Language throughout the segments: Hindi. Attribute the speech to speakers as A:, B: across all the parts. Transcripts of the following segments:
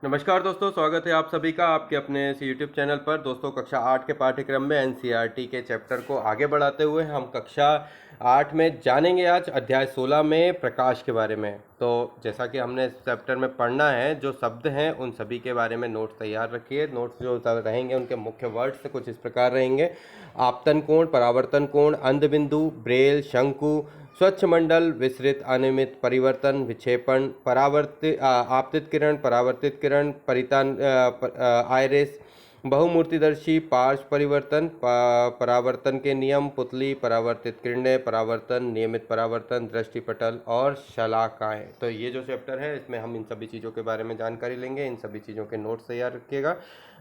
A: नमस्कार दोस्तों, स्वागत है आप सभी का आपके अपने इस यूट्यूब चैनल पर। दोस्तों, कक्षा 8 के पाठ्यक्रम में एनसीईआरटी के चैप्टर को आगे बढ़ाते हुए हम कक्षा 8 में जानेंगे आज अध्याय 16 में प्रकाश के बारे में। तो जैसा कि हमने इस चैप्टर में पढ़ना है, जो शब्द हैं उन सभी के बारे में नोट्स तैयार रखिए। नोट्स जो रहेंगे उनके मुख्य वर्ड्स कुछ इस प्रकार रहेंगे: आपतन कोण, परावर्तन कोण, अंधबिंदु, ब्रेल, शंकु, स्वच्छ मंडल, विसरित, अनियमित, परिवर्तन, विक्षेपण, आपतित किरण, परावर्तित किरण, आयरिस, बहुमूर्तिदर्शी, पार्श्व परिवर्तन, परावर्तन के नियम, पुतली, परावर्तित किरणें, परावर्तन, नियमित परावर्तन, दृष्टिपटल और शलाकाएं। तो ये जो चैप्टर है इसमें हम इन सभी चीज़ों के बारे में जानकारी लेंगे। इन सभी चीज़ों के नोट्स तैयार रखिएगा।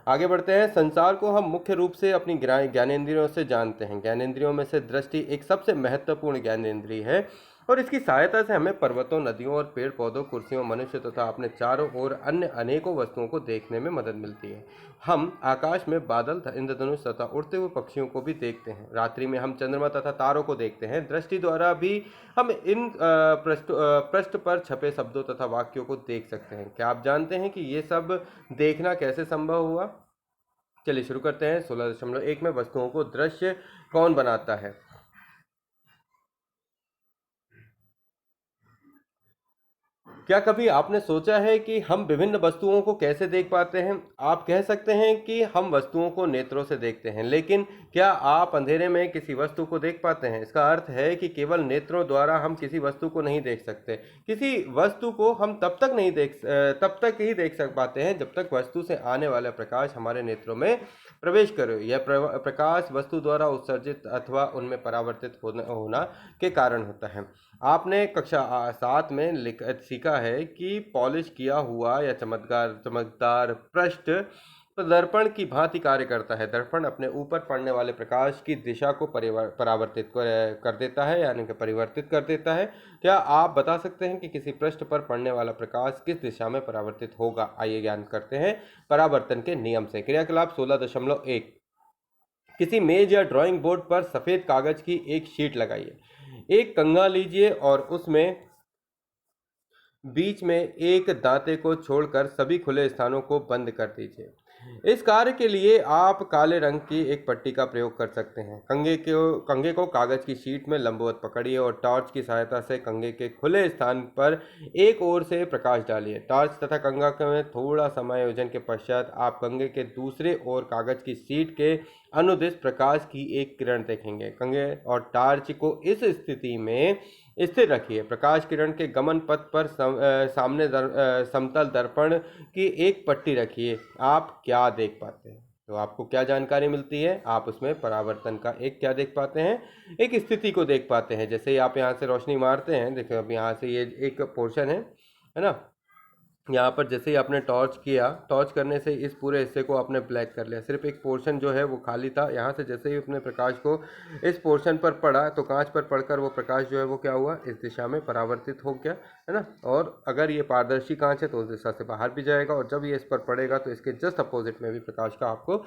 A: आगे बढ़ते हैं। संसार को हम मुख्य रूप से अपनी ज्ञानेंद्रियों से जानते हैं। ज्ञानेंद्रियों में से दृष्टि एक सबसे महत्वपूर्ण ज्ञानेंद्रिय है और इसकी सहायता से हमें पर्वतों, नदियों और पेड़ पौधों, कुर्सियों, मनुष्य तथा अपने चारों ओर अन्य अनेकों वस्तुओं को देखने में मदद मिलती है। हम आकाश में बादल, इंद्रधनुष तथा उड़ते हुए पक्षियों को भी देखते हैं। रात्रि में हम चंद्रमा तथा तारों को देखते हैं। दृष्टि द्वारा भी हम इन पृष्ठ पर छपे शब्दों तथा वाक्यों को देख सकते हैं। क्या आप जानते हैं कि ये सब देखना कैसे संभव हुआ? चलिए शुरू करते हैं। 16.1 में वस्तुओं को दृश्य कौन बनाता है? क्या कभी आपने सोचा है कि हम विभिन्न वस्तुओं को कैसे देख पाते हैं? आप कह सकते हैं कि हम वस्तुओं को नेत्रों से देखते हैं, लेकिन क्या आप अंधेरे में किसी वस्तु को देख पाते हैं? इसका अर्थ है कि केवल नेत्रों द्वारा हम किसी वस्तु को नहीं देख सकते। किसी वस्तु को हम तब तक ही देख सक पाते हैं जब तक वस्तु से आने वाला प्रकाश हमारे नेत्रों में प्रवेश करे। यह प्रकाश वस्तु द्वारा उत्सर्जित अथवा उनमें परावर्तित होना के कारण होता है। आपने कक्षा 7 में सीखा है कि पॉलिश किया हुआ या चमकदार पृष्ठ दर्पण की भांति कार्य करता है। दर्पण अपने ऊपर पड़ने वाले प्रकाश की दिशा को परावर्तित कर देता है, यानी कि परिवर्तित कर देता है। क्या आप बता सकते हैं कि किसी पृष्ठ पर पड़ने वाला प्रकाश किस दिशा में परावर्तित होगा? आइए ज्ञान करते हैं परावर्तन के नियम से। क्रियाकलाप 16.1। किसी मेज या ड्राइंग बोर्ड पर सफेद कागज की एक शीट लगाइए। एक कंघा लीजिए और उसमें बीच में एक दांते को छोड़कर सभी खुले स्थानों को बंद कर दीजिए। इस कार्य के लिए आप काले रंग की एक पट्टी का प्रयोग कर सकते हैं। कंघे को कागज की शीट में लंबवत पकड़िए और टॉर्च की सहायता से कंघे के खुले स्थान पर एक ओर से प्रकाश डालिए। टॉर्च तथा कंघा में थोड़ा समायोजन के पश्चात आप कंघे के दूसरे ओर कागज की शीट के अनुदिश प्रकाश की एक किरण देखेंगे। कंघे और टॉर्च को इस स्थिति में स्थिर रखिए। प्रकाश किरण के गमन पथ पर सामने समतल दर्पण की एक पट्टी रखिए। आप क्या देख पाते हैं? तो आपको क्या जानकारी मिलती है? आप उसमें परावर्तन का एक क्या देख पाते हैं? एक स्थिति को देख पाते हैं। जैसे ही आप यहाँ से रोशनी मारते हैं, देखो अब यहाँ से ये एक पोर्शन है ना। यहाँ पर जैसे ही आपने टॉर्च किया, टॉर्च करने से इस पूरे हिस्से को आपने ब्लैक कर लिया। सिर्फ एक पोर्शन जो है वो खाली था। यहाँ से जैसे ही अपने प्रकाश को इस पोर्शन पर पड़ा तो कांच पर पड़कर वो प्रकाश जो है वो क्या हुआ, इस दिशा में परावर्तित हो गया, है ना। और अगर ये पारदर्शी कांच है तो उस दिशा से बाहर भी जाएगा, और जब ये इस पर पड़ेगा तो इसके जस्ट अपोजिट में भी प्रकाश का आपको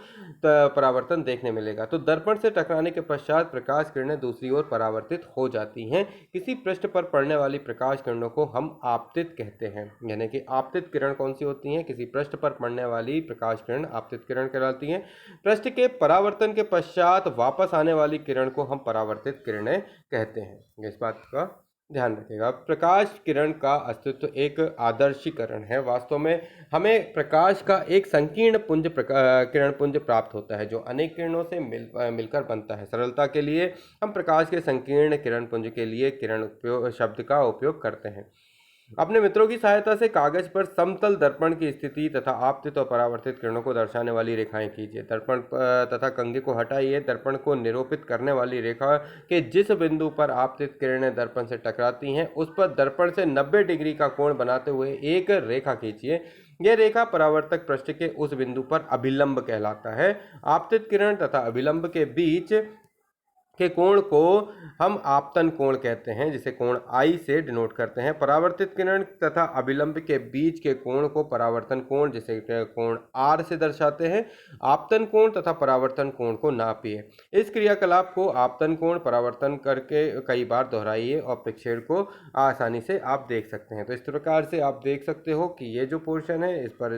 A: परावर्तन देखने मिलेगा। तो दर्पण से टकराने के पश्चात प्रकाश किरणें दूसरी ओर परावर्तित हो जाती हैं। किसी पृष्ठ पर पड़ने वाली प्रकाश किरणों को हम आपतित कहते हैं। यानी कि आपतित किरण कौन सी होती हैं? किसी पृष्ठ पर पड़ने वाली प्रकाश किरण आपतित किरण कहलाती हैं। पृष्ठ के परावर्तन के पश्चात वापस आने वाली किरण को हम परावर्तित किरणें कहते हैं। इस बात का ध्यान रखिएगा। प्रकाश किरण का अस्तित्व एक आदर्शीकरण है। वास्तव में हमें प्रकाश का एक संकीर्ण किरण पुंज प्राप्त होता है जो अनेक किरणों से मिलकर बनता है। सरलता के लिए हम प्रकाश के संकीर्ण किरण पुंज के लिए किरण शब्द का उपयोग करते हैं। अपने मित्रों की सहायता से कागज पर समतल दर्पण की स्थिति तथा आपतित और परावर्तित किरणों को दर्शाने वाली रेखाएं कीजिए। दर्पण तथा कंघे को हटाइए। दर्पण को निरूपित करने वाली रेखा के जिस बिंदु पर आपतित किरणें दर्पण से टकराती हैं उस पर दर्पण से 90 डिग्री का कोण बनाते हुए एक रेखा खींचिए। यह रेखा परावर्तक पृष्ठ के उस बिंदु पर अभिलंब कहलाता है। आपतित किरण तथा अभिलंब के बीच के कोण को हम आपतन कोण कहते हैं, जिसे कोण आई से डिनोट करते हैं। परावर्तित किरण तथा अभिलंब के बीच के कोण को परावर्तन कोण, जिसे कोण आर से दर्शाते हैं। आपतन कोण तथा परावर्तन कोण को नापिए। इस क्रियाकलाप को आपतन कोण परावर्तन करके कई बार दोहराइए और प्रक्षेपण को आसानी से आप देख सकते हैं। तो इस प्रकार से आप देख सकते हो कि ये जो पोर्शन है, इस पर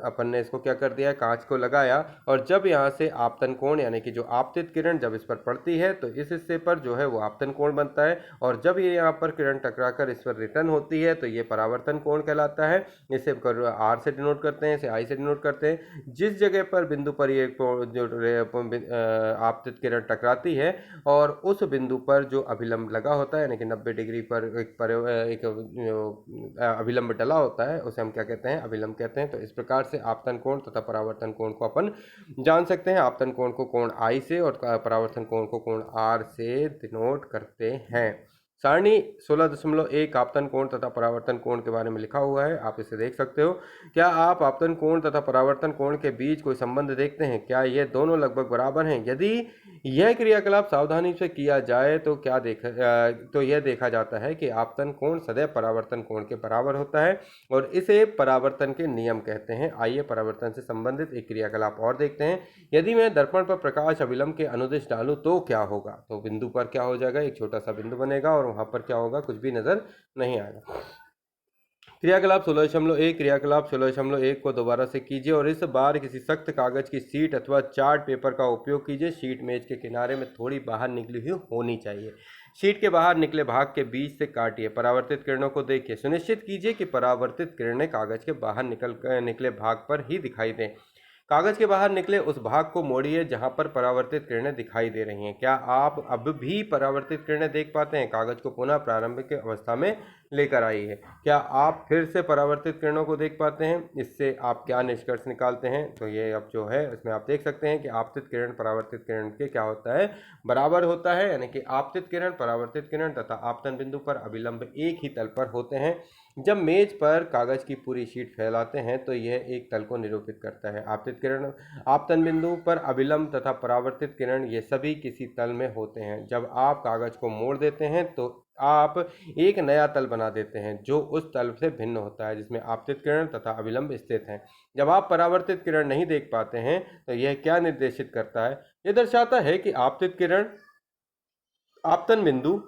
A: अपन ने इसको क्या कर दिया है, कांच को लगाया, और जब यहाँ से आपतन कोण यानी कि जो आपतित किरण जब इस पर पड़ती है तो इस हिस्से पर जो है वो आपतन कोण बनता है, और जब ये यहाँ पर किरण टकराकर इस पर रिटर्न होती है तो ये परावर्तन कोण कहलाता है। इसे आर से डिनोट करते हैं, इसे आई से डिनोट करते हैं। जिस जगह पर बिंदु पर ये जो आपतित किरण टकराती है और उस बिंदु पर जो अभिलंब लगा होता है, यानी कि 90 डिग्री पर एक अभिलंब डला होता है, उसे हम क्या कहते हैं, अभिलंब कहते हैं। तो इस प्रकार से आपतन कोण तथा परावर्तन कोण को अपन जान सकते हैं। आपतन कोण को कोण आई से और परावर्तन कोण को कोण आर से डिनोट करते हैं। सारणी 16.1 आपतन कोण तथा परावर्तन कोण के बारे में लिखा हुआ है, आप इसे देख सकते हो। क्या आप आपतन कोण तथा परावर्तन कोण के बीच कोई संबंध देखते हैं? क्या ये दोनों लगभग बराबर हैं? यदि यह क्रियाकलाप सावधानी से किया जाए तो यह देखा जाता है कि आपतन कोण सदैव परावर्तन कोण के बराबर होता है, और इसे परावर्तन के नियम कहते हैं। आइए परावर्तन से संबंधित एक क्रियाकलाप और देखते हैं। यदि मैं दर्पण पर प्रकाश अभिलंब के अनुदिश डालूं तो क्या होगा? तो बिंदु पर क्या हो जाएगा, एक छोटा सा बिंदु बनेगा और वहां पर क्या होगा, कुछ भी नजर नहीं आएगा। क्रियाकलाप 16.1 क्रियाकलाप 16.1 को दोबारा से कीजिए और इस बार किसी सख्त कागज की शीट अथवा चार्ट पेपर का उपयोग कीजिए। शीट मेज के किनारे में थोड़ी बाहर निकली हुई होनी चाहिए। शीट के बाहर निकले भाग के बीच से काटिए। परावर्तित किरणों को देखिए। सुनिश्चित कीजिए कि परावर्तित किरणें कागज के बाहर निकले भाग पर ही दिखाई दें। कागज के बाहर निकले उस भाग को मोड़िए जहां पर परावर्तित किरणें दिखाई दे रही हैं। क्या आप अब भी परावर्तित किरणें देख पाते हैं? कागज को पुनः प्रारंभिक अवस्था में लेकर आइए। क्या आप फिर से परावर्तित किरणों को देख पाते हैं? इससे आप क्या निष्कर्ष निकालते हैं? तो ये अब जो है इसमें आप देख सकते हैं कि आपतित किरण परावर्तित किरण के क्या होता है, बराबर होता है, यानी कि आपतित किरण परावर्तित किरण तथा आपतन बिंदु पर अभिलंब एक ही तल पर होते हैं। जब मेज पर कागज की पूरी शीट फैलाते हैं तो यह एक तल को निरूपित करता है। आपतित किरण, आपतन बिंदु पर अभिलंब तथा परावर्तित किरण ये सभी किसी तल में होते हैं। जब आप कागज को मोड़ देते हैं तो आप एक नया तल बना देते हैं जो उस तल से भिन्न होता है जिसमें आपतित किरण तथा अभिलंब स्थित हैं। जब आप परावर्तित किरण नहीं देख पाते हैं तो यह क्या निर्देशित करता है? यह दर्शाता है कि आपतित किरण, आपतन बिंदु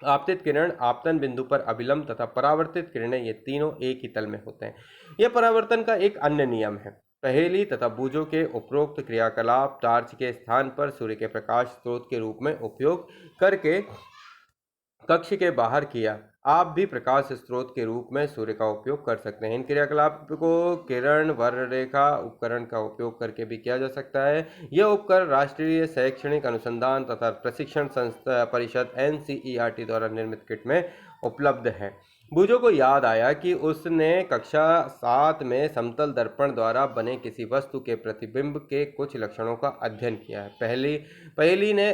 A: आपतित किरण, आपतन बिंदु पर अभिलंब तथा परावर्तित किरणें ये तीनों एक ही तल में होते हैं। यह परावर्तन का एक अन्य नियम है। पहेली तथा बूझों के उपरोक्त क्रियाकलाप टार्च के स्थान पर सूर्य के प्रकाश स्रोत के रूप में उपयोग करके कक्ष के बाहर किया। आप भी प्रकाश स्रोत के रूप में सूर्य का उपयोग कर सकते हैं। इन क्रियाकलाप को किरण वर्णरेखा उपकरण का उपयोग करके भी किया जा सकता है। यह उपकरण राष्ट्रीय शैक्षणिक अनुसंधान तथा प्रशिक्षण संस्था परिषद NCERT द्वारा निर्मित किट में उपलब्ध है। बूझो को याद आया कि उसने कक्षा 7 में समतल दर्पण द्वारा बने किसी वस्तु के प्रतिबिंब के कुछ लक्षणों का अध्ययन किया है। पहेली ने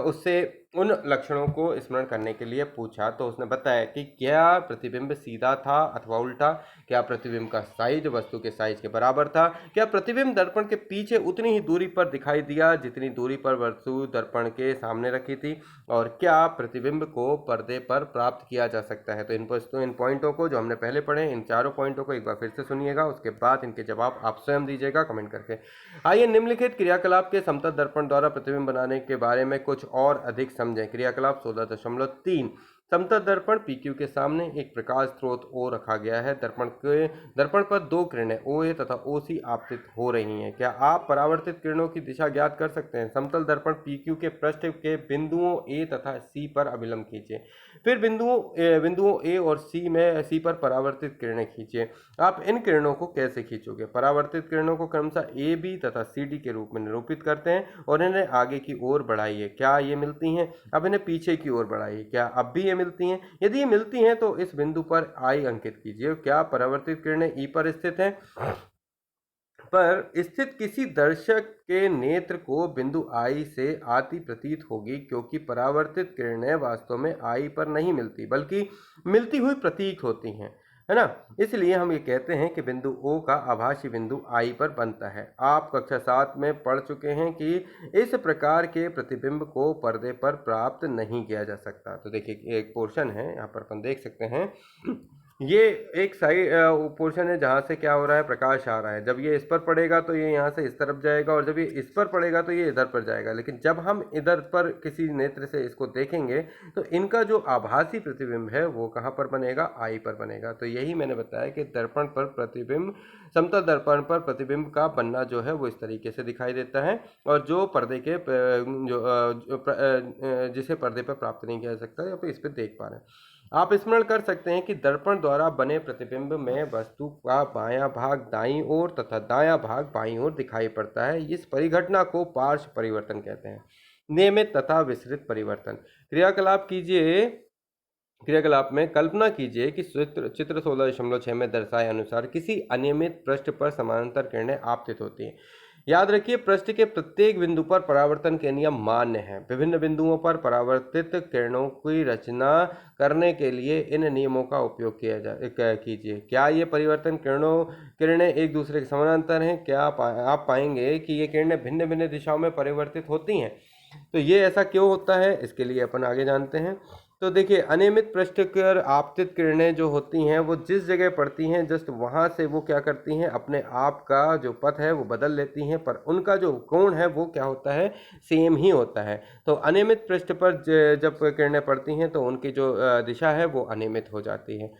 A: उससे उन लक्षणों को स्मरण करने के लिए पूछा तो उसने बताया कि क्या प्रतिबिंब सीधा था अथवा उल्टा, क्या प्रतिबिंब का साइज वस्तु के साइज के बराबर था, क्या प्रतिबिंब दर्पण के पीछे उतनी ही दूरी पर दिखाई दिया जितनी दूरी पर वस्तु दर्पण के सामने रखी थी, और क्या प्रतिबिंब को पर्दे पर प्राप्त किया जा सकता है। तो इन पॉइंटों को जो हमने पहले पढ़े, इन चारों पॉइंटों को एक बार फिर से सुनिएगा, उसके बाद इनके जवाब आप स्वयं दीजिएगा कमेंट करके। आइए निम्नलिखित क्रियाकलाप के समतल दर्पण द्वारा प्रतिबिंब बनाने के बारे में कुछ और अधिक समझें। क्रियाकलाप 16.3 समतल दर्पण PQ के सामने एक प्रकाश स्रोत O रखा गया है। दर्पण पर दो किरणें OA तथा OC आपतित हो रही हैं। क्या आप परावर्तित किरणों की दिशा ज्ञात कर सकते हैं? समतल दर्पण PQ के पृष्ठ के बिंदुओं A तथा C पर अभिलंब खींचिए। फिर बिंदुओं A और C पर परावर्तित किरणें खींचिए। आप इन किरणों को कैसे खींचोगे? परावर्तित किरणों को क्रमशः AB तथा CD के रूप में निरूपित करते हैं और इन्हें आगे की ओर बढ़ाइए। क्या ये मिलती हैं? अब इन्हें पीछे की ओर बढ़ाइए। क्या अब भी ये मिलती हैं? यदि ये मिलती हैं तो इस बिंदु पर I अंकित कीजिए। क्या परावर्तित किरणें E पर स्थित हैं? पर स्थित किसी दर्शक के नेत्र को बिंदु I से आती प्रतीत होगी, क्योंकि परावर्तित किरणें वास्तव में I पर नहीं मिलती बल्कि मिलती हुई प्रतीत होती हैं। है ना। इसलिए हम ये कहते हैं कि बिंदु O का आभासी बिंदु I पर बनता है। आप कक्षा 7 में पढ़ चुके हैं कि इस प्रकार के प्रतिबिंब को पर्दे पर प्राप्त नहीं किया जा सकता। तो देखिए एक पोर्शन है, यहाँ पर अपन देख सकते हैं, ये एक साइड पोर्शन है जहाँ से क्या हो रहा है, प्रकाश आ रहा है। जब ये इस पर पड़ेगा तो ये यहाँ से इस तरफ जाएगा, और जब ये इस पर पड़ेगा तो ये इधर पर जाएगा। लेकिन जब हम इधर पर किसी नेत्र से इसको देखेंगे तो इनका जो आभासी प्रतिबिंब है वो कहाँ पर बनेगा, आई पर बनेगा। तो यही मैंने बताया कि दर्पण पर प्रतिबिंब, समतल दर्पण पर प्रतिबिंब का बनना जो है वो इस तरीके से दिखाई देता है, और जो पर्दे के जिसे पर्दे पर प्राप्त नहीं किया जा सकता, या फिर इस पर देख पा रहे हैं। आप स्मरण कर सकते हैं कि दर्पण द्वारा बने प्रतिबिंब में वस्तु का बायां भाग दाईं ओर तथा दायां भाग बाईं ओर दिखाई पड़ता है। इस परिघटना को पार्श्व परिवर्तन कहते हैं। नियमित तथा विस्तृत परिवर्तन। क्रियाकलाप कीजिए। क्रियाकलाप में कल्पना कीजिए कि चित्र 16.6 में दर्शाए अनुसार किसी अनियमित पृष्ठ पर समानांतर किरणें आपतित होती हैं। याद रखिए, पृष्ठ के प्रत्येक बिंदु पर परावर्तन के नियम मान्य हैं। विभिन्न बिंदुओं पर परावर्तित किरणों की रचना करने के लिए इन नियमों का उपयोग कीजिए। क्या ये परिवर्तन किरणें एक दूसरे के समानांतर हैं? क्या आप पाएंगे कि ये किरणें भिन्न भिन्न दिशाओं में परिवर्तित होती हैं? तो ये ऐसा क्यों होता है, इसके लिए अपन आगे जानते हैं। तो देखिए, अनियमित पृष्ठ पर आपतित किरणें जो होती हैं वो जिस जगह पड़ती हैं जस्ट वहाँ से वो क्या करती हैं, अपने आप का जो पथ है वो बदल लेती हैं, पर उनका जो कोण है वो क्या होता है, सेम ही होता है। तो अनियमित पृष्ठ पर जब किरणें पड़ती हैं तो उनकी जो दिशा है वो अनियमित हो जाती है।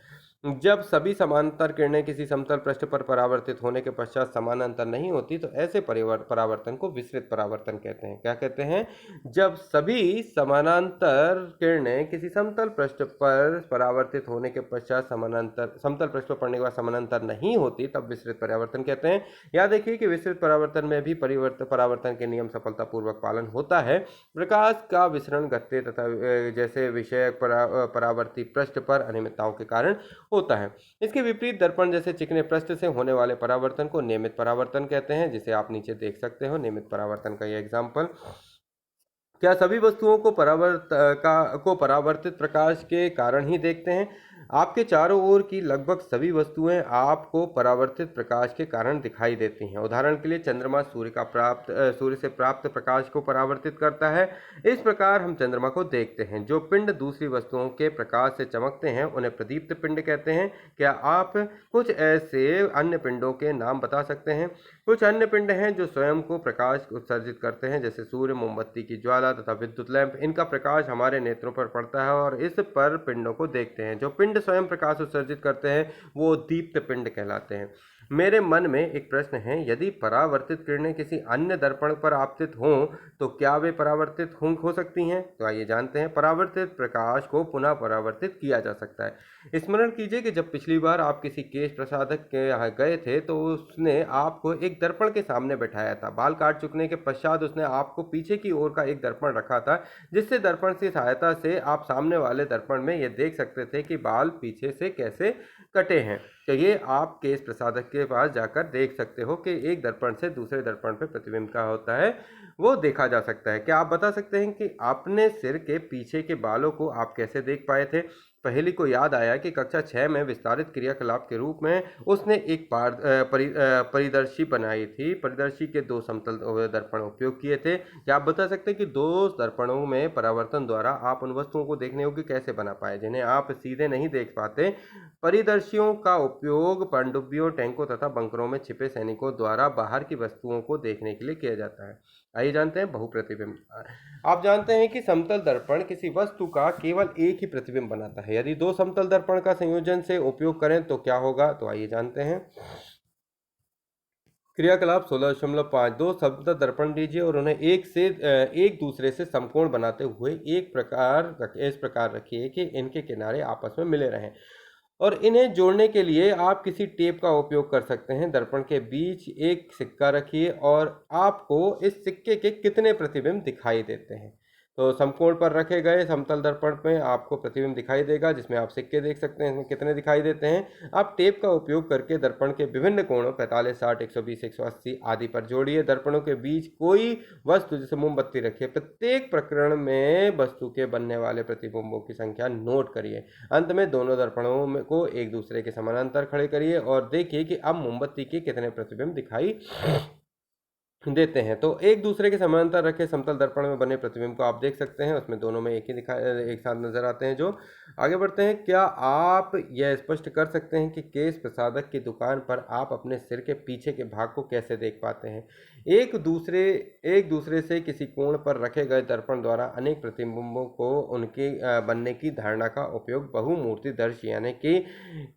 A: जब सभी समानांतर किरणें किसी समतल पृष्ठ पर परावर्तित होने के पश्चात समानांतर नहीं होती तो ऐसे परावर्तन को विसरित परावर्तन कहते हैं। क्या कहते हैं? जब सभी समानांतर किरणें किसी समतल पृष्ठ पर परावर्तित होने के पश्चात समतल पृष्ठ पर पड़ने के बाद समानांतर नहीं होती तब विसरित परावर्तन कहते हैं। याद रखिए कि विसरित परावर्तन में भी परावर्तन के नियम सफलतापूर्वक पालन होता है। प्रकाश का विसरण गत्ते तथा जैसे विषय परावर्ती पृष्ठ पर अनियमितताओं के कारण होता है। इसके विपरीत दर्पण जैसे चिकने पृष्ठ से होने वाले परावर्तन को नियमित परावर्तन कहते हैं, जिसे आप नीचे देख सकते हो। नियमित परावर्तन का ये एग्जाम्पल। क्या सभी वस्तुओं को परावर्तित प्रकाश के कारण ही देखते हैं? आपके चारों ओर की लगभग सभी वस्तुएं आपको परावर्तित प्रकाश के कारण दिखाई देती हैं। उदाहरण के लिए चंद्रमा सूर्य से प्राप्त प्रकाश को परावर्तित करता है। इस प्रकार हम चंद्रमा को देखते हैं। जो पिंड दूसरी वस्तुओं के प्रकाश से चमकते हैं उन्हें प्रदीप्त पिंड कहते हैं। क्या आप कुछ ऐसे अन्य पिंडों के नाम बता सकते हैं? कुछ अन्य पिंड हैं जो स्वयं को प्रकाश उत्सर्जित करते हैं, जैसे सूर्य, मोमबत्ती की ज्वाला तथा विद्युत लैंप। इनका प्रकाश हमारे नेत्रों पर पड़ता है और इस पर पिंडों को देखते हैं। जो पिंड स्वयं प्रकाश उत्सर्जित करते हैं वो दीप्त पिंड कहलाते हैं। मेरे मन में एक प्रश्न है, यदि परावर्तित किरणें किसी अन्य दर्पण पर आपतित हों तो क्या वे परावर्तित हो सकती हैं? तो आइए जानते हैं। परावर्तित प्रकाश को पुनः परावर्तित किया जा सकता है। स्मरण कीजिए कि जब पिछली बार आप किसी केश प्रसाधक के यहाँ गए थे तो उसने आपको एक दर्पण के सामने बैठाया था। बाल काट चुकने के पश्चात उसने आपको पीछे की ओर का एक दर्पण रखा था, जिससे दर्पण की सहायता से आप सामने वाले दर्पण में यह देख सकते थे कि बाल पीछे से कैसे कटे हैं। तो ये आप केश प्रसाधक के पास जाकर देख सकते हो कि एक दर्पण से दूसरे दर्पण पे प्रतिबिंब का होता है वो देखा जा सकता है। क्या आप बता सकते हैं कि अपने सिर के पीछे के बालों को आप कैसे देख पाए थे? पहेली को याद आया कि कक्षा 6 में विस्तारित क्रियाकलाप के रूप में उसने एक परिदर्शी बनाई थी। परिदर्शी के 2 समतल दर्पण उपयोग किए थे। क्या आप बता सकते हैं कि 2 दर्पणों में परावर्तन द्वारा आप उन वस्तुओं को देखने योग्य कैसे बना पाए जिन्हें आप सीधे नहीं देख पाते? परिदर्शियों का उपयोग पनडुब्बियों, टैंकों तथा बंकरों में छिपे सैनिकों द्वारा बाहर की वस्तुओं को देखने के लिए किया जाता है। आइए जानते हैं बहुप्रतिबिंब। आप जानते हैं कि समतल दर्पण किसी वस्तु का केवल एक ही प्रतिबिंब बनाता है। यदि 2 समतल दर्पण का संयोजन से उपयोग करें तो क्या होगा? तो आइए जानते हैं। क्रियाकलाप 16.5। 2 समतल दर्पण लीजिए और उन्हें एक दूसरे से समकोण बनाते हुए इस प्रकार रखिए कि इनके किनारे आपस में मिले रहें, और इन्हें जोड़ने के लिए आप किसी टेप का उपयोग कर सकते हैं। दर्पण के बीच एक सिक्का रखिए और आपको इस सिक्के के कितने प्रतिबिंब दिखाई देते हैं? तो समकोण पर रखे गए समतल दर्पण में आपको प्रतिबिंब दिखाई देगा, जिसमें आप सिक्के देख सकते हैं, इसमें कितने दिखाई देते हैं। आप टेप का उपयोग करके दर्पण के विभिन्न कोणों 45, 60, 120, 180 आदि पर जोड़िए। दर्पणों के बीच कोई वस्तु जैसे मोमबत्ती रखिए। प्रत्येक प्रकरण में वस्तु के बनने वाले प्रतिबिंबों की संख्या नोट करिए। अंत में दोनों दर्पणों को एक दूसरे के समानांतर खड़े करिए और देखिए कि अब मोमबत्ती के कितने प्रतिबिंब दिखाई देते हैं। तो एक दूसरे के समानांतर रखे समतल दर्पण में बने प्रतिबिंब को आप देख सकते हैं, उसमें दोनों में एक ही एक साथ नजर आते हैं। जो आगे बढ़ते हैं, क्या आप यह स्पष्ट कर सकते हैं कि केश प्रसाधक की दुकान पर आप अपने सिर के पीछे के भाग को कैसे देख पाते हैं? एक दूसरे से किसी कोण पर रखे गए दर्पण द्वारा अनेक प्रतिबिंबों को उनके बनने की धारणा का उपयोग बहुमूर्तिदर्शी यानी कि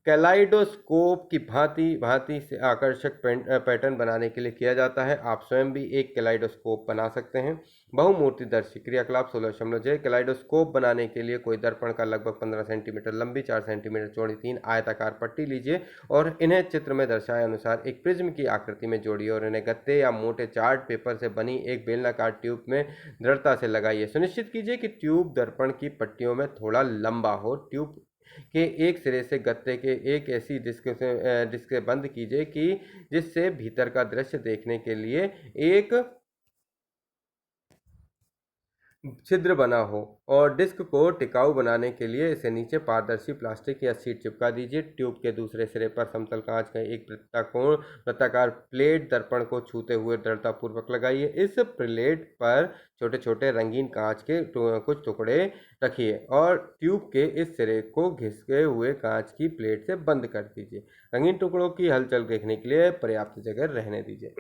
A: कैलाइडोस्कोप की भांति भांति से आकर्षक पैटर्न बनाने के लिए किया जाता है। आप स्वयं भी एक कैलाइडोस्कोप बना सकते हैं। बहुमूर्तिदर्शी क्रियाकलाप 16.6। कैलाइडोस्कोप बनाने के लिए कोई दर्पण का लगभग 15 सेंटीमीटर लंबी, 4 सेंटीमीटर चौड़ी 3 आयताकार पट्टी लीजिए और इन्हें चित्र में दर्शाए अनुसार एक प्रिज्म की आकृति में जोड़िए और इन्हें गत्ते या मोटे चार्ट पेपर से बनी एक बेलनाकार ट्यूब में दृढ़ता से लगाइए। सुनिश्चित कीजिए कि ट्यूब दर्पण की पट्टियों में थोड़ा लंबा हो। ट्यूब के एक सिरे से गत्ते के एक ऐसी डिस्क से बंद कीजिए कि जिससे भीतर का दृश्य देखने के लिए एक छिद्र बना हो और डिस्क को टिकाऊ बनाने के लिए इसे नीचे पारदर्शी प्लास्टिक या शीट चिपका दीजिए। ट्यूब के दूसरे सिरे पर समतल कांच का एक वृत्ताकार प्लेट दर्पण को छूते हुए दृढ़तापूर्वक लगाइए। इस प्लेट पर छोटे छोटे रंगीन कांच के कुछ टुकड़े रखिए और ट्यूब के इस सिरे को घिसके हुए कांच की प्लेट से बंद कर दीजिए। रंगीन टुकड़ों की हलचल देखने के लिए पर्याप्त जगह रहने दीजिए।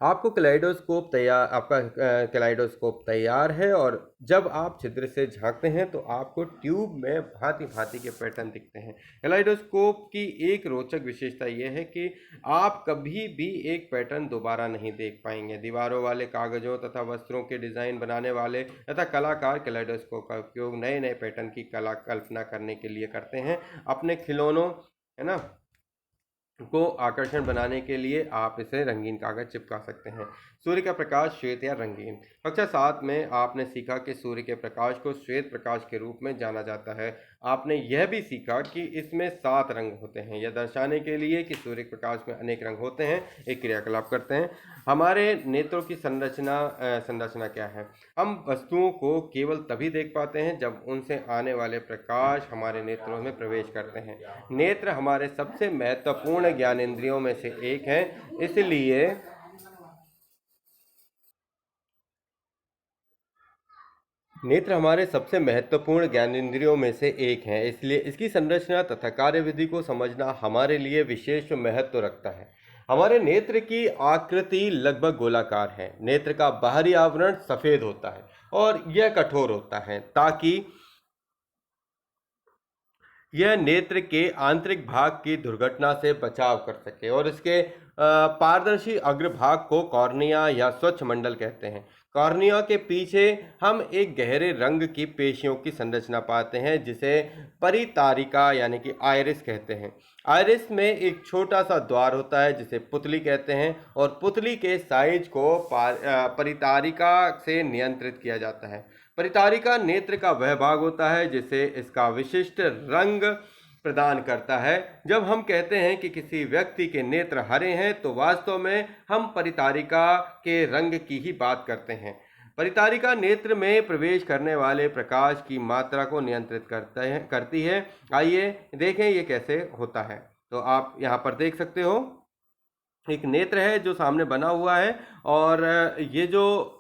A: आपको आपका कैलाइडोस्कोप तैयार है और जब आप छिद्र से झांकते हैं तो आपको ट्यूब में भांति भांति के पैटर्न दिखते हैं। कैलाइडोस्कोप की एक रोचक विशेषता यह है कि आप कभी भी एक पैटर्न दोबारा नहीं देख पाएंगे। दीवारों वाले कागजों तथा वस्त्रों के डिजाइन बनाने वाले तथा कलाकार कैलाइडोस्कोप का उपयोग नए नए पैटर्न की कल्पना करने के लिए करते हैं। अपने खिलौनों, है ना, को आकर्षण बनाने के लिए आप इसे रंगीन कागज चिपका सकते हैं। सूर्य का प्रकाश श्वेत या रंगीन। कक्षा 7 में आपने सीखा कि सूर्य के प्रकाश को श्वेत प्रकाश के रूप में जाना जाता है। आपने यह भी सीखा कि इसमें 7 रंग होते हैं। यह दर्शाने के लिए कि सूर्य के प्रकाश में अनेक रंग होते हैं, एक क्रियाकलाप करते हैं। हमारे नेत्रों की संरचना क्या है? हम वस्तुओं को केवल तभी देख पाते हैं जब उनसे आने वाले प्रकाश हमारे नेत्रों में प्रवेश करते हैं। नेत्र हमारे सबसे महत्वपूर्ण ज्ञानेंद्रियों में से एक है, इसलिए नेत्र हमारे सबसे महत्वपूर्ण ज्ञानेंद्रियों में से एक है, इसलिए इसकी संरचना तथा कार्यविधि को समझना हमारे लिए विशेष महत्व रखता है। हमारे नेत्र की आकृति लगभग गोलाकार है। नेत्र का बाहरी आवरण सफेद होता है और यह कठोर होता है ताकि यह नेत्र के आंतरिक भाग की दुर्घटना से बचाव कर सके और इसके पारदर्शी अग्रभाग को कॉर्निया या स्वच्छ मंडल कहते हैं। कॉर्निया के पीछे हम एक गहरे रंग की पेशियों की संरचना पाते हैं जिसे परितारिका यानी कि आइरिस कहते हैं। आइरिस में एक छोटा सा द्वार होता है जिसे पुतली कहते हैं और पुतली के साइज को परितारिका से नियंत्रित किया जाता है। परितारिका नेत्र का वह भाग होता है जिसे इसका विशिष्ट रंग प्रदान करता है। जब हम कहते हैं कि किसी व्यक्ति के नेत्र हरे हैं तो वास्तव में हम परितारिका के रंग की ही बात करते हैं। परितारिका नेत्र में प्रवेश करने वाले प्रकाश की मात्रा को नियंत्रित करती है। आइए देखें ये कैसे होता है। तो आप यहाँ पर देख सकते हो, एक नेत्र है जो सामने बना हुआ है और ये जो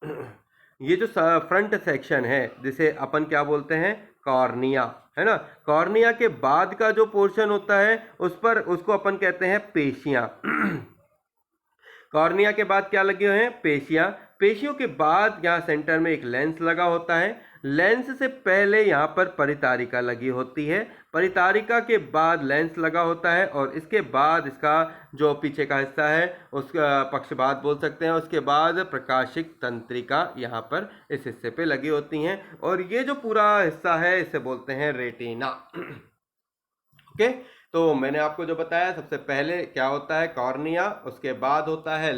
A: फ्रंट सेक्शन है जिसे अपन क्या बोलते हैं, कॉर्निया, है ना। कॉर्निया के बाद का जो पोर्शन होता है उसको अपन कहते हैं पेशियां। कॉर्निया के बाद क्या लगे हुए हैं, पेशियां। पेशियों के बाद यहाँ सेंटर में एक लेंस लगा होता है। लेंस से पहले यहाँ पर परितारिका लगी होती है। परितारिका के बाद लेंस लगा होता है और इसके बाद इसका जो पीछे का हिस्सा है उसका पक्षपात बोल सकते हैं। उसके बाद प्रकाशिक तंत्रिका यहाँ पर इस हिस्से पे लगी होती हैं और ये जो पूरा हिस्सा है इसे बोलते हैं रेटिना। ओके, तो मैंने आपको जो बताया, सबसे पहले क्या होता है, कॉर्निया, उसके बाद होता है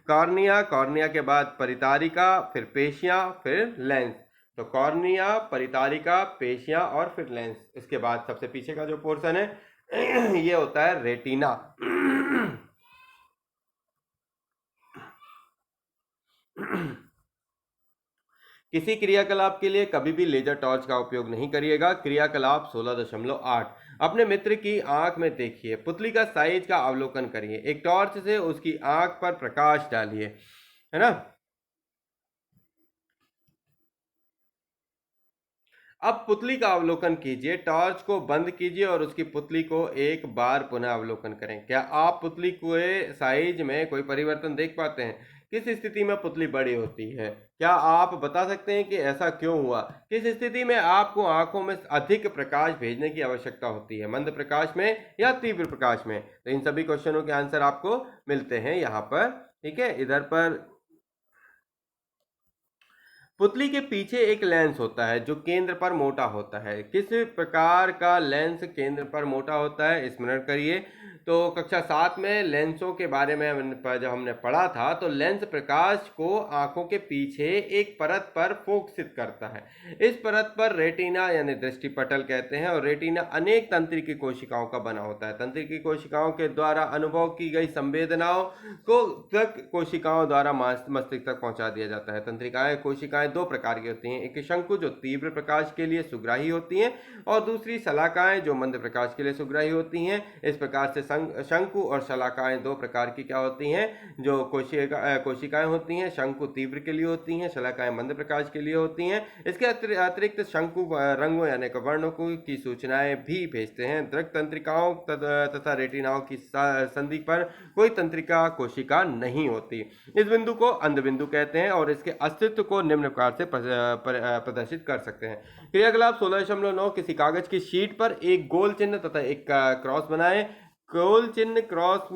A: कॉर्निया, कॉर्निया के बाद परितारिका, फिर पेशियां, फिर लेंस। तो कॉर्निया, परितारिका, पेशियां और फिर लेंस। इसके बाद सबसे पीछे का जो पोर्शन है ये होता है रेटिना। किसी क्रियाकलाप के लिए कभी भी लेजर टॉर्च का उपयोग नहीं करिएगा। क्रियाकलाप 16.8। अपने मित्र की आंख में देखिए, पुतली का साइज का अवलोकन करिए, एक टॉर्च से उसकी आंख पर प्रकाश डालिए, है ना। अब पुतली का अवलोकन कीजिए, टॉर्च को बंद कीजिए और उसकी पुतली को एक बार पुनः अवलोकन करें। क्या आप पुतली के साइज में कोई परिवर्तन देख पाते हैं? किस स्थिति में पुतली बड़ी होती है? क्या आप बता सकते हैं कि ऐसा क्यों हुआ? किस स्थिति में आपको आंखों में अधिक प्रकाश भेजने की आवश्यकता होती है, मंद प्रकाश में या तीव्र प्रकाश में? तो इन सभी क्वेश्चनों के आंसर आपको मिलते हैं यहाँ पर, ठीक है। इधर पर पुतली के पीछे एक लेंस होता है जो केंद्र पर मोटा होता है। किस प्रकार का लेंस केंद्र पर मोटा होता है, स्मरण करिए। तो कक्षा 7 में लेंसों के बारे में जब हमने पढ़ा था, तो लेंस प्रकाश को आंखों के पीछे एक परत पर फोकसित करता है। इस परत पर रेटिना यानी दृष्टिपटल कहते हैं, और रेटिना अनेक तंत्रिकी कोशिकाओं का बना होता है। तंत्रिकी कोशिकाओं के द्वारा अनुभव की गई संवेदनाओं को तक कोशिकाओं द्वारा मस्तिष्क तक पहुंचा दिया जाता है। तंत्रिकाएं कोशिकाएं दो प्रकार की होती हैं, एक शंकु जो तीव्र प्रकाश के लिए सुग्राही होती हैं, और दूसरी शलाकाएं जो मंद प्रकाश के लिए सुग्राही होती हैं। इस प्रकार से शंकु और शलाकाएं दो प्रकार की क्या होती हैं, जो कोशिकाएं होती हैं। शंकु तीव्र के लिए होती हैं, शलाकाएं मंद प्रकाश के लिए होती हैं। इसके अतिरिक्त शंकु रंगों यानी वर्णों की सूचनाएं भी भेजते हैं। दृक तंत्रिकाओं तथा रेटिनाओं की संधि पर कोई तंत्रिका कोशिका नहीं होती। इस बिंदु को अंध बिंदु कहते हैं और इसके अस्तित्व को निम्न प्रकार से प्रदर्शित कर सकते हैं। क्रियाकलाप 16.9। किसी कागज की शीट पर एक गोल चिन्ह तथा एक क्रॉस बनाएं। गोल चिन्ह क्रॉस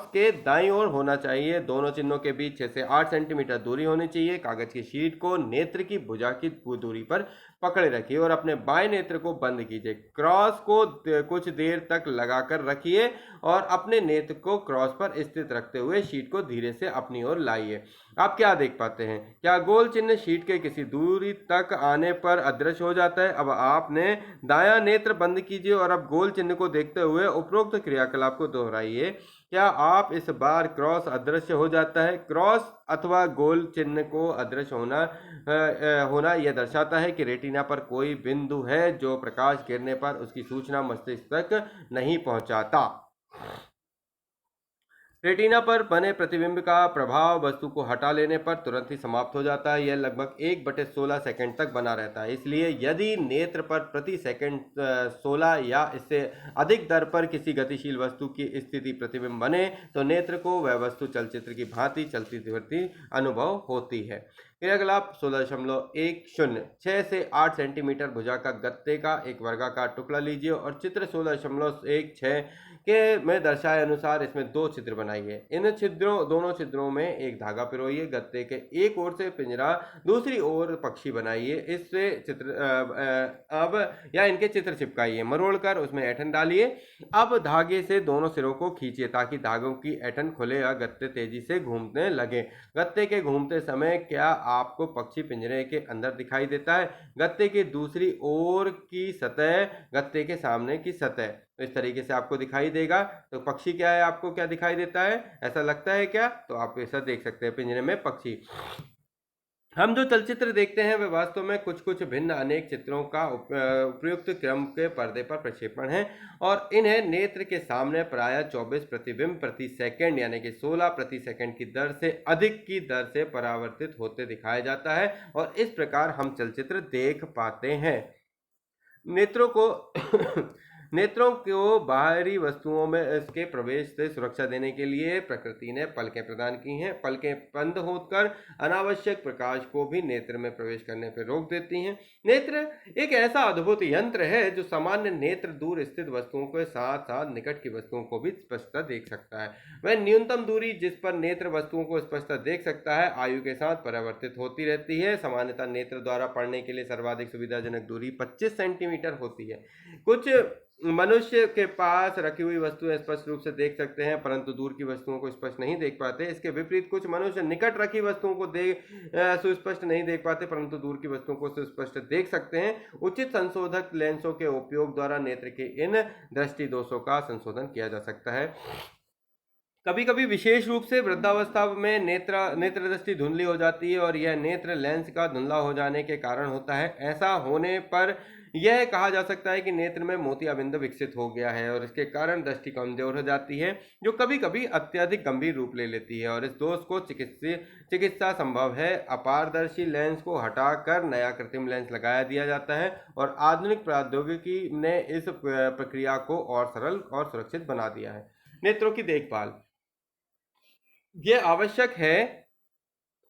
A: के दाईं ओर होना चाहिए। दोनों चिन्हों के बीच 6 से 8 सेंटीमीटर दूरी होनी चाहिए। कागज की शीट को नेत्र की भुजा की दूरी पर पकड़े रखिए और अपने बाएं नेत्र को बंद कीजिए। क्रॉस को कुछ देर तक लगाकर रखिए और अपने नेत्र को क्रॉस पर स्थित रखते हुए शीट को धीरे से अपनी ओर लाइए। आप क्या देख पाते हैं? क्या गोल चिन्ह शीट के किसी दूरी तक आने पर अदृश्य हो जाता है? अब आपने दायां नेत्र बंद कीजिए और अब गोल चिन्ह को देखते हुए उपरोक्त क्रियाकलाप को दोहराइए। क्या आप इस बार क्रॉस अदृश्य हो जाता है? क्रॉस अथवा गोल चिन्ह को अदृश्य होना यह दर्शाता है कि रेटिना पर कोई बिंदु है जो प्रकाश गिरने पर उसकी सूचना मस्तिष्क तक नहीं पहुंचाता। रेटिना पर बने प्रतिबिंब का प्रभाव वस्तु को हटा लेने पर तुरंत ही समाप्त हो जाता है। यह लगभग 1/16 सेकंड तक बना रहता है। इसलिए यदि नेत्र पर प्रति सेकंड 16 या इससे अधिक दर पर किसी गतिशील वस्तु की स्थिति प्रतिबिंब बने, तो नेत्र को वह वस्तु चलचित्र की भांति चलती फिरती अनुभव होती है। क्रियाकलाप 16.10। 6 से 8 सेंटीमीटर भुजा का गत्ते का एक वर्गाकार टुकड़ा लीजिए और चित्र 16.16 के में दर्शाए अनुसार इसमें दो छिद्र बनाइए। इन दोनों छिद्रों में एक धागा पिरोइए। गत्ते के एक ओर से पिंजरा, दूसरी ओर पक्षी बनाइए। इससे इनके चित्र चिपकाइए, मरोड़कर उसमें ऐंठन डालिए। अब धागे से दोनों सिरों को खींचिए ताकि धागों की ऐंठन खुले या गत्ते तेजी से घूमने लगे। गत्ते के घूमते समय क्या आपको पक्षी पिंजरे के अंदर दिखाई देता है? गत्ते की दूसरी ओर की सतह, गत्ते के सामने की सतह, तो इस तरीके से आपको दिखाई देगा। तो पक्षी क्या है, आपको क्या दिखाई देता है, ऐसा लगता है क्या? तो आप ऐसा देख सकते हैं पिंजरे में पक्षी। हम जो चलचित्र देखते हैं वे वास्तव में कुछ कुछ भिन्न अनेक चित्रों का उपयुक्त क्रम के पर्दे पर प्रक्षेपण है, और इन्हें नेत्र के सामने प्रायः 24 प्रतिबिंब प्रति सेकंड यानी कि 16 प्रति सेकंड की दर से अधिक की दर से परावर्तित होते दिखाया जाता है, और इस प्रकार हम चलचित्र देख पाते हैं। नेत्रों को नेत्रों को बाहरी वस्तुओं में इसके प्रवेश से सुरक्षा देने के लिए प्रकृति ने पलकें प्रदान की हैं। पलकें बंद होकर अनावश्यक प्रकाश को भी नेत्र में प्रवेश करने पर रोक देती हैं। नेत्र एक ऐसा अद्भुत यंत्र है जो सामान्य नेत्र दूर स्थित वस्तुओं के साथ साथ निकट की वस्तुओं को भी स्पष्टता देख सकता है। वह न्यूनतम दूरी जिस पर नेत्र वस्तुओं को स्पष्टता देख सकता है आयु के साथ परिवर्तित होती रहती है। सामान्यतः नेत्र द्वारा पढ़ने के लिए सर्वाधिक सुविधाजनक दूरी 25 सेंटीमीटर होती है। कुछ मनुष्य के पास रखी हुई वस्तुएं स्पष्ट रूप से देख सकते हैं, परंतु दूर की वस्तुओं को स्पष्ट नहीं देख पाते। इसके विपरीत कुछ मनुष्य निकट रखी वस्तुओं को सुस्पष्ट नहीं देख पाते, परंतु दूर की वस्तुओं को सुस्पष्ट देख सकते हैं। उचित संशोधक लेंसों के उपयोग द्वारा नेत्र के इन दृष्टि दोषों का संशोधन किया जा सकता है। कभी कभी विशेष रूप से वृद्धावस्था में नेत्र दृष्टि धुंधली हो जाती है और यह नेत्र लेंस का धुंधला हो जाने के कारण होता है। ऐसा होने पर यह कहा जा सकता है कि नेत्र में मोतियाबिंद विकसित हो गया है और इसके कारण दृष्टि कमजोर हो जाती है, जो कभी कभी अत्यधिक गंभीर रूप ले लेती है और इस दोष को चिकित्सा संभव है। अपारदर्शी लेंस को हटाकर नया कृत्रिम लेंस लगाया दिया जाता है और आधुनिक प्रौद्योगिकी ने इस प्रक्रिया को और सरल और सुरक्षित बना दिया है। नेत्रों की देखभाल, यह आवश्यक है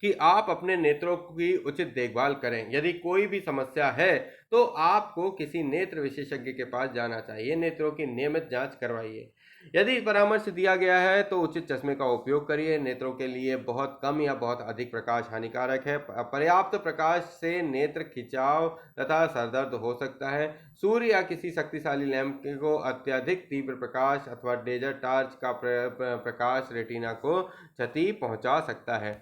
A: कि आप अपने नेत्रों की उचित देखभाल करें। यदि कोई भी समस्या है तो आपको किसी नेत्र विशेषज्ञ के पास जाना चाहिए। नेत्रों की नियमित जांच करवाइए। यदि परामर्श दिया गया है तो उचित चश्मे का उपयोग करिए। नेत्रों के लिए बहुत कम या बहुत अधिक प्रकाश हानिकारक है। पर्याप्त प्रकाश से नेत्र खिंचाव तथा सरदर्द हो सकता है। सूर्य या किसी शक्तिशाली लैंप को अत्यधिक तीव्र प्रकाश अथवा लेजर टॉर्च का प्रकाश रेटिना को क्षति पहुंचा सकता है।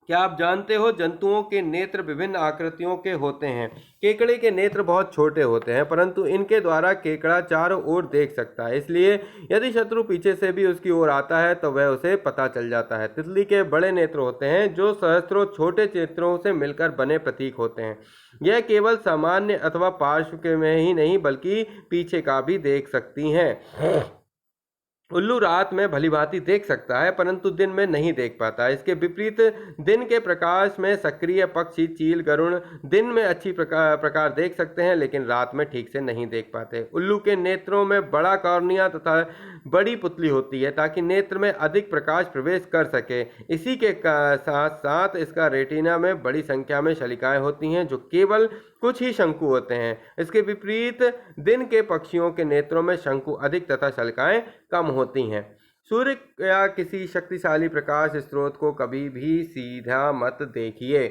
A: क्या आप जानते हो जंतुओं के नेत्र विभिन्न आकृतियों के होते हैं। केकड़े के नेत्र बहुत छोटे होते हैं, परंतु इनके द्वारा केकड़ा चारों ओर देख सकता है, इसलिए यदि शत्रु पीछे से भी उसकी ओर आता है तो वह उसे पता चल जाता है। तितली के बड़े नेत्र होते हैं जो सहस्त्रों छोटे नेत्रों से मिलकर बने प्रतीक होते हैं। यह केवल सामान्य अथवा पार्श्व के में ही नहीं बल्कि पीछे का भी देख सकती हैं। उल्लू रात में भलीभांति देख सकता है, परंतु दिन में नहीं देख पाता। इसके विपरीत दिन के प्रकाश में सक्रिय पक्षी चील गरुड़ दिन में अच्छी प्रकार देख सकते हैं, लेकिन रात में ठीक से नहीं देख पाते। उल्लू के नेत्रों में बड़ा कॉर्निया तथा बड़ी पुतली होती है ताकि नेत्र में अधिक प्रकाश प्रवेश कर सके। इसी के साथ साथ इसका रेटिना में बड़ी संख्या में शलिकाएं होती हैं जो केवल कुछ ही शंकु होते हैं। इसके विपरीत दिन के पक्षियों के नेत्रों में शंकु अधिक तथा शलिकाएं कम होती हैं। सूर्य या किसी शक्तिशाली प्रकाश स्रोत को कभी भी सीधा मत देखिए।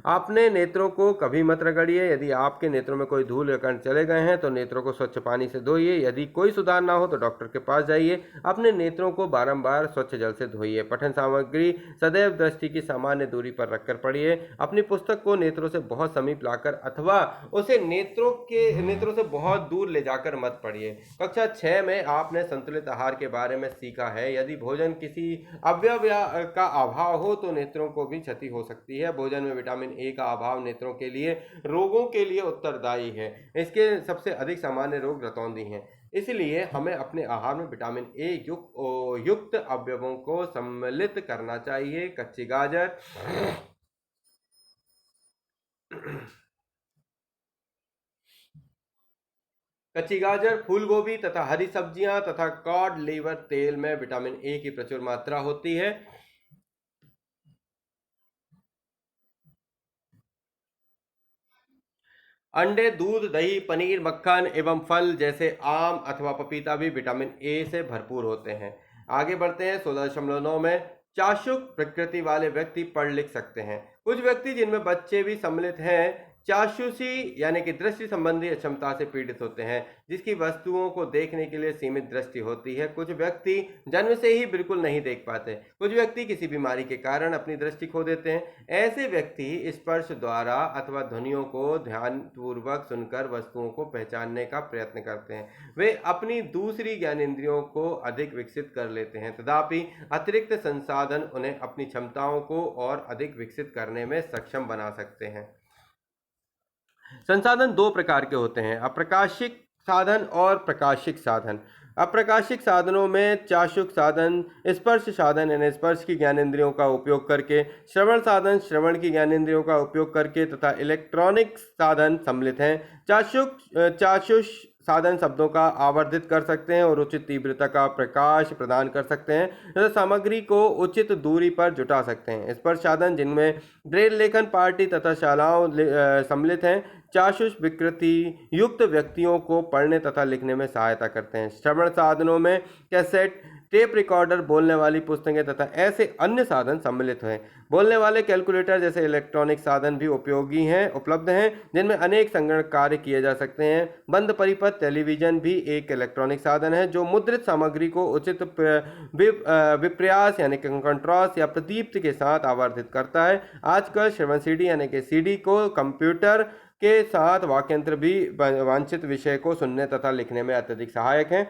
A: अपने नेत्रों को कभी मत रगड़िए। यदि आपके नेत्रों में कोई धूल या कण चले गए हैं तो नेत्रों को स्वच्छ पानी से धोइए। यदि कोई सुधार ना हो तो डॉक्टर के पास जाइए। अपने नेत्रों को बारंबार स्वच्छ जल से धोइए। पठन सामग्री सदैव दृष्टि की सामान्य दूरी पर रखकर पढ़िए। अपनी पुस्तक को नेत्रों से बहुत समीप लाकर अथवा उसे नेत्रों से बहुत दूर ले जाकर मत पढ़िए। कक्षा 6 में आपने संतुलित आहार के बारे में सीखा है। यदि भोजन किसी अवयव का अभाव हो तो नेत्रों को भी क्षति हो सकती है। भोजन में विटामिन ए का अभाव नेत्रों के लिए रोगों के लिए उत्तरदायी है। इसके सबसे अधिक सामान्य रोग रतौंधी हैं। इसलिए हमें अपने आहार में विटामिन ए युक्त अवयवों को सम्मिलित करना चाहिए। कच्ची गाजर, फूल गोभी तथा हरी सब्जियां तथा कॉड लीवर तेल में विटामिन ए की प्रचुर मात्रा होती है। अंडे, दूध, दही, पनीर, मक्खन एवं फल जैसे आम अथवा पपीता भी विटामिन ए से भरपूर होते हैं। आगे बढ़ते हैं 16.9 में। चाशुक प्रकृति वाले व्यक्ति पढ़ लिख सकते हैं। कुछ व्यक्ति जिनमें बच्चे भी सम्मिलित हैं चाक्षुषी यानी कि दृष्टि संबंधी अक्षमता से पीड़ित होते हैं, जिसकी वस्तुओं को देखने के लिए सीमित दृष्टि होती है। कुछ व्यक्ति जन्म से ही बिल्कुल नहीं देख पाते। कुछ व्यक्ति किसी बीमारी के कारण अपनी दृष्टि खो देते हैं। ऐसे व्यक्ति स्पर्श द्वारा अथवा ध्वनियों को ध्यानपूर्वक सुनकर वस्तुओं को पहचानने का प्रयत्न करते हैं। वे अपनी दूसरी ज्ञानेंद्रियों को अधिक विकसित कर लेते हैं। तथापि अतिरिक्त संसाधन उन्हें अपनी क्षमताओं को और अधिक विकसित करने में सक्षम बना सकते हैं। संसाधन दो प्रकार के होते हैं, अप्रकाशिक साधन और प्रकाशिक साधन। अप्रकाशिक साधनों में चाक्षुष साधन स्पर्श साधन यानी स्पर्श की ज्ञानेंद्रियों का उपयोग करके, श्रवण साधन श्रवण की ज्ञानेंद्रियों का उपयोग करके तथा इलेक्ट्रॉनिक साधन सम्मिलित हैं। चाक्षुष साधन शब्दों का आवर्धित कर सकते हैं और उचित तीव्रता का प्रकाश प्रदान कर सकते हैं तथा सामग्री को उचित दूरी पर जुटा सकते हैं। स्पर्श साधन जिनमें ब्रेल लेखन पार्टी तथा शालाओं सम्मिलित हैं, चाक्षुष विकृति युक्त व्यक्तियों को पढ़ने तथा लिखने में सहायता करते हैं। श्रवण साधनों में कैसेट टेप रिकॉर्डर, बोलने वाली पुस्तकें तथा ऐसे अन्य साधन सम्मिलित हैं। बोलने वाले कैलकुलेटर जैसे इलेक्ट्रॉनिक साधन भी उपयोगी हैं उपलब्ध हैं, जिनमें अनेक संगणक कार्य किए जा सकते हैं। बंद परिपथ टेलीविजन भी एक इलेक्ट्रॉनिक साधन है जो मुद्रित सामग्री को उचित विप्रयास यानी कि कंट्रास्ट या प्रदीप्त के साथ आवर्धित करता है। आजकल श्रवण सीडी यानी कि सीडी को कंप्यूटर के साथ वाक्यंत्र भी वांछित विषय को सुनने तथा लिखने में अत्यधिक सहायक हैं।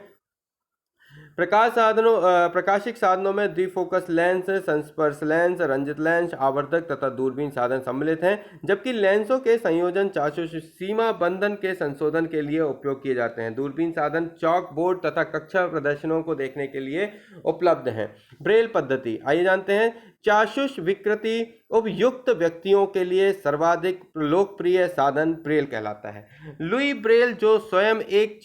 A: प्रकाशिक साधनों में द्विफोकस लेंस, संस्पर्श लेंस, रंजित लेंस, आवर्धक तथा दूरबीन साधन सम्मिलित हैं, जबकि लेंसों के संयोजन चाक्षुष सीमा बंधन के संशोधन के लिए उपयोग किए जाते हैं। दूरबीन साधन चॉक बोर्ड तथा कक्षा प्रदर्शनों को देखने के लिए उपलब्ध हैं। ब्रेल पद्धति, आइए जानते हैं। चाक्षुष विकृति उपयुक्त व्यक्तियों के लिए सर्वाधिक लोकप्रिय साधन ब्रेल कहलाता है। लुई ब्रेल, जो स्वयं एक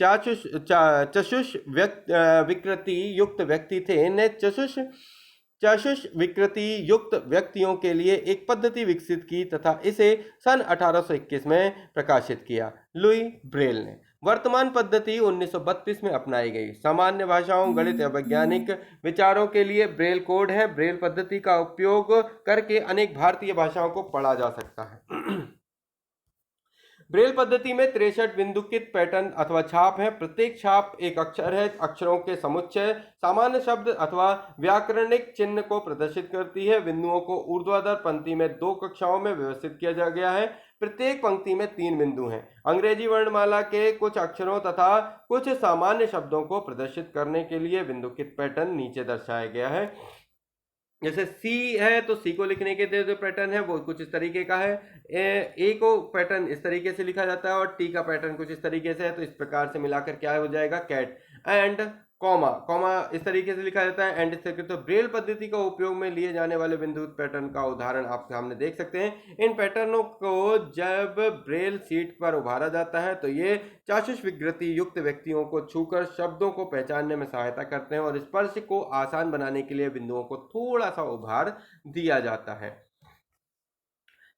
A: चक्षुष विकृति युक्त व्यक्ति थे, ने चक्षुष विकृति युक्त व्यक्तियों के लिए एक पद्धति विकसित की तथा इसे सन 1821 में प्रकाशित किया। लुई ब्रेल ने वर्तमान पद्धति 1932 में अपनाई गई। सामान्य भाषाओं, गणित या वैज्ञानिक विचारों के लिए ब्रेल कोड है। ब्रेल पद्धति का उपयोग करके अनेक भारतीय भाषाओं को पढ़ा जा सकता है। ब्रेल पद्धति में 63 बिंदुकित पैटर्न अथवा छाप है। प्रत्येक छाप एक अक्षर है। अक्षरों के समुच्चय सामान्य शब्द अथवा व्याकरणिक चिन्ह को प्रदर्शित करती है। बिंदुओं को ऊर्ध्वाधर पंक्ति में 2 कक्षाओं में व्यवस्थित किया गया है। प्रत्येक पंक्ति में 3 बिंदु हैं। अंग्रेजी वर्णमाला के कुछ अक्षरों तथा कुछ सामान्य शब्दों को प्रदर्शित करने के लिए बिंदुकित पैटर्न नीचे दर्शाया गया है। जैसे सी है तो सी को लिखने के जो पैटर्न है वो कुछ इस तरीके का है। ए को पैटर्न इस तरीके से लिखा जाता है और टी का पैटर्न कुछ इस तरीके से है। तो इस प्रकार से मिलाकर क्या हो जाएगा, कैट। एंड कॉमा इस तरीके से लिखा जाता है एंड इस तरीके। तो ब्रेल पद्धति का उपयोग में लिए जाने वाले बिंदु पैटर्न का उदाहरण आप सामने देख सकते हैं। इन पैटर्नों को जब ब्रेल शीट पर उभारा जाता है तो ये चाक्षुष विकृति युक्त व्यक्तियों को छूकर शब्दों को पहचानने में सहायता करते हैं और स्पर्श को आसान बनाने के लिए बिंदुओं को थोड़ा सा उभार दिया जाता है।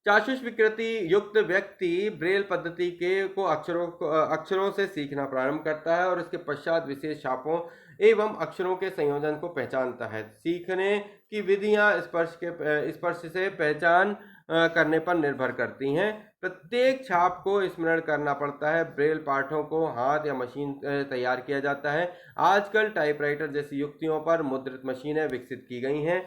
A: चाक्षुष विकृति युक्त व्यक्ति ब्रेल पद्धति को अक्षरों से सीखना प्रारंभ करता है और इसके पश्चात विशेष छापों एवं अक्षरों के संयोजन को पहचानता है। सीखने की विधियां स्पर्श से पहचान करने पर निर्भर करती हैं। प्रत्येक छाप को स्मरण करना पड़ता है। ब्रेल पाठों को हाथ या मशीन तैयार किया जाता है। आजकल टाइपराइटर जैसी युक्तियों पर मुद्रित मशीनें विकसित की गई हैं।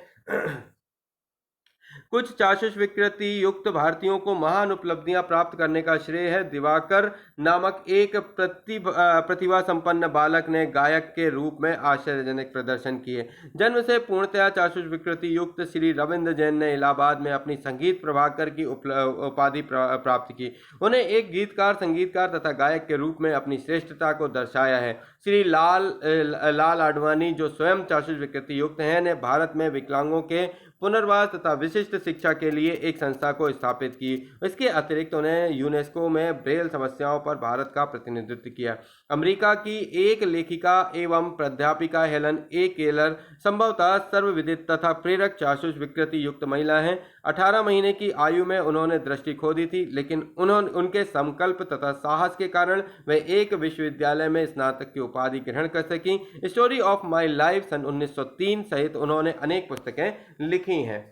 A: कुछ चाक्षुष विकृति युक्त भारतीयों को महान उपलब्धियां प्राप्त करने का श्रेय है। दिवाकर नामक एक प्रतिभा संपन्न बालक ने गायक के रूप में आश्चर्यजनक प्रदर्शन किए। जन्म से पूर्णतया चाक्षुष विकृति युक्त श्री रविंद्र जैन ने इलाहाबाद में अपनी संगीत प्रभाकर की उपाधि प्राप्त की। उन्हें एक गीतकार, संगीतकार तथा गायक के रूप में अपनी श्रेष्ठता को दर्शाया है। श्री लाल आडवाणी, जो स्वयं चाक्षुष विकृति युक्त हैं, ने भारत में विकलांगों के पुनर्वास तथा विशिष्ट शिक्षा के लिए एक संस्था को स्थापित की। इसके अतिरिक्त उन्हें यूनेस्को में ब्रेल समस्याओं पर भारत का प्रतिनिधित्व किया। अमेरिका की एक लेखिका एवं प्राध्यापिका हेलन ए केलर संभवतः सर्वविदित तथा प्रेरक चाक्षुष विकृति युक्त महिला हैं। 18 महीने की आयु में उन्होंने दृष्टि खो दी थी, लेकिन उनके संकल्प तथा साहस के कारण वे एक विश्वविद्यालय में स्नातक की उपाधि ग्रहण कर सकी। स्टोरी ऑफ माई लाइफ सन 1903 सहित उन्होंने अनेक पुस्तकें लिखी हैं।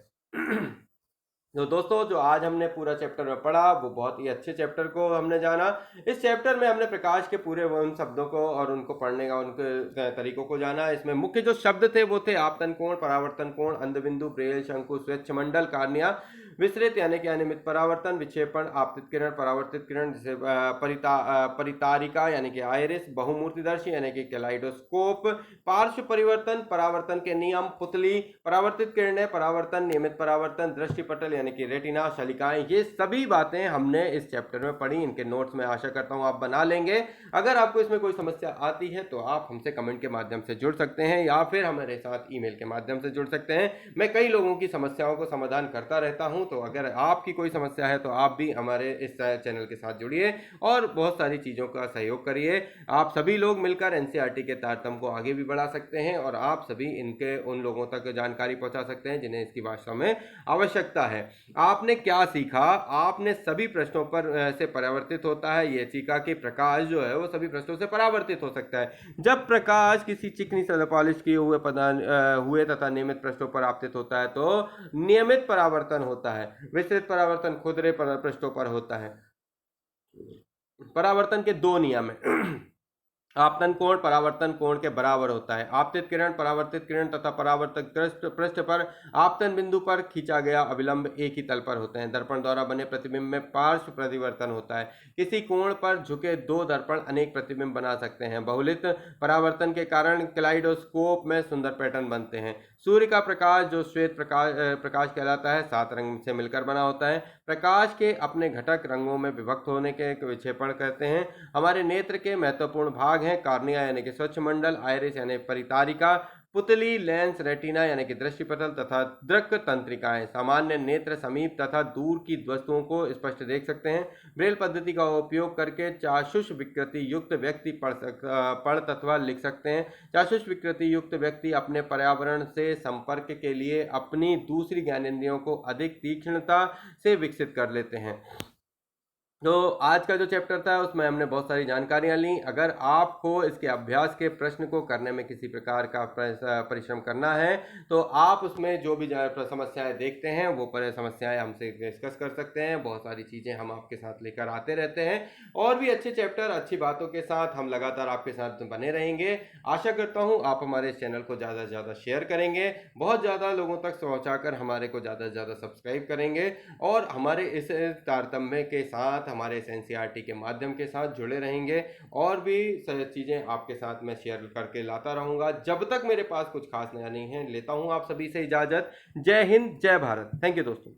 A: तो दोस्तों, जो आज हमने पूरा चैप्टर में पढ़ा वो बहुत ही अच्छे चैप्टर को हमने जाना। इस चैप्टर में हमने प्रकाश के पूरे उन शब्दों को और उनको पढ़ने का उनके तरीकों को जाना। इसमें मुख्य जो शब्द थे वो थे आपतन कोण, परावर्तन कोण, अंधबिंदु, ब्रेल, शंकु, स्वच्छ मंडल, कार्निया, विस्तृत यानी कि अनियमित परावर्तन, विक्षेपण, आपतित किरण, परावर्तित किरण जैसे परितारिका यानी कि आयरिस, बहुमूर्तिदर्शी यानी कि कैलाइडोस्कोप, पार्श्व परिवर्तन, परावर्तन के नियम, पुतली, परावर्तित किरणें, परावर्तन, नियमित परावर्तन, दृष्टिपटल यानी कि रेटिना, शलिकाएं, ये सभी बातें हमने इस चैप्टर में पढ़ी। इनके नोट्स मैं आशा करता हूं आप बना लेंगे। अगर आपको इसमें कोई समस्या आती है तो आप हमसे कमेंट के माध्यम से जुड़ सकते हैं या फिर हमारे साथ ईमेल के माध्यम से जुड़ सकते हैं। मैं कई लोगों की समस्याओं को समाधान करता रहता हूं, हूं। तो अगर आपकी कोई समस्या है तो आप भी हमारे इस चैनल के साथ जुड़िए और बहुत सारी चीज़ों का सहयोग करिए। आप सभी लोग मिलकर एनसीईआरटी के तारतम्य को आगे भी बढ़ा सकते हैं और आप सभी इनके उन लोगों तक जानकारी पहुंचा सकते हैं जिन्हें इसकी वास्तव में आवश्यकता है। आपने क्या सीखा? आपने सभी प्रश्नों पर से परावर्तित होता है। ये सीखा कि प्रकाश जो है वो सभी प्रश्नों से परावर्तित हो सकता है। जब प्रकाश किसी चिकनी सतह पॉलिश किए हुए तथा नियमित पृष्ठों पर आपतित होता है तो नियमित परावर्तन होता है। विस्तृत परावर्तन खुदरे पृष्ठों पर होता है। परावर्तन के दो नियम है। आपतन कोण परावर्तन कोण के बराबर होता है। आपतित किरण, परावर्तित किरण तथा परावर्तक पृष्ठ पर आपतन बिंदु पर खींचा गया अभिलंब एक ही तल पर होते हैं। दर्पण द्वारा बने प्रतिबिंब में पार्श्व प्रतिवर्तन होता है। किसी कोण पर झुके दो दर्पण अनेक प्रतिबिंब बना सकते हैं। बहुलित परावर्तन के कारण कैलाइडोस्कोप में सुंदर पैटर्न बनते हैं। सूर्य का प्रकाश जो श्वेत प्रकाश कहलाता है 7 रंग से मिलकर बना होता है। प्रकाश के अपने घटक रंगों में विभक्त होने के विक्षेपण कहते हैं। हमारे नेत्र के महत्वपूर्ण भाग हैं कार्निया यानी कि स्वच्छ मंडल, आइरिस यानी परितारिका, पुतली, लेंस, रेटिना यानी कि दृष्टिपटल तथा दृक् तंत्रिकाएं। सामान्य नेत्र समीप तथा दूर की वस्तुओं को स्पष्ट देख सकते हैं। ब्रेल पद्धति का उपयोग करके चाक्षुष विकृति युक्त व्यक्ति पढ़ तथा लिख सकते हैं। चाक्षुष विकृति युक्त व्यक्ति अपने पर्यावरण से संपर्क के लिए अपनी दूसरी ज्ञानेंद्रियों को अधिक तीक्ष्णता से विकसित कर लेते हैं। तो आज का जो चैप्टर था उसमें हमने बहुत सारी जानकारियां ली। अगर आपको इसके अभ्यास के प्रश्न को करने में किसी प्रकार का परिश्रम करना है तो आप उसमें जो भी समस्याएं देखते हैं वो समस्याएं हमसे डिस्कस कर सकते हैं। बहुत सारी चीज़ें हम आपके साथ लेकर आते रहते हैं और भी अच्छे चैप्टर अच्छी बातों के साथ हम लगातार आपके साथ बने रहेंगे। आशा करता हूँ आप हमारे इस चैनल को ज़्यादा से ज़्यादा शेयर करेंगे, बहुत ज़्यादा लोगों तक पहुँचाकर हमारे को ज़्यादा से ज़्यादा सब्सक्राइब करेंगे और हमारे इस तारतम्य के साथ हमारे इस एनसीईआरटी के माध्यम के साथ जुड़े रहेंगे और भी चीज़ें आपके साथ मैं शेयर करके लाता रहूँगा जब तक मेरे पास कुछ खास नया नहीं है। लेता हूँ आप सभी से इजाज़त। जय हिंद, जय भारत। थैंक यू दोस्तों।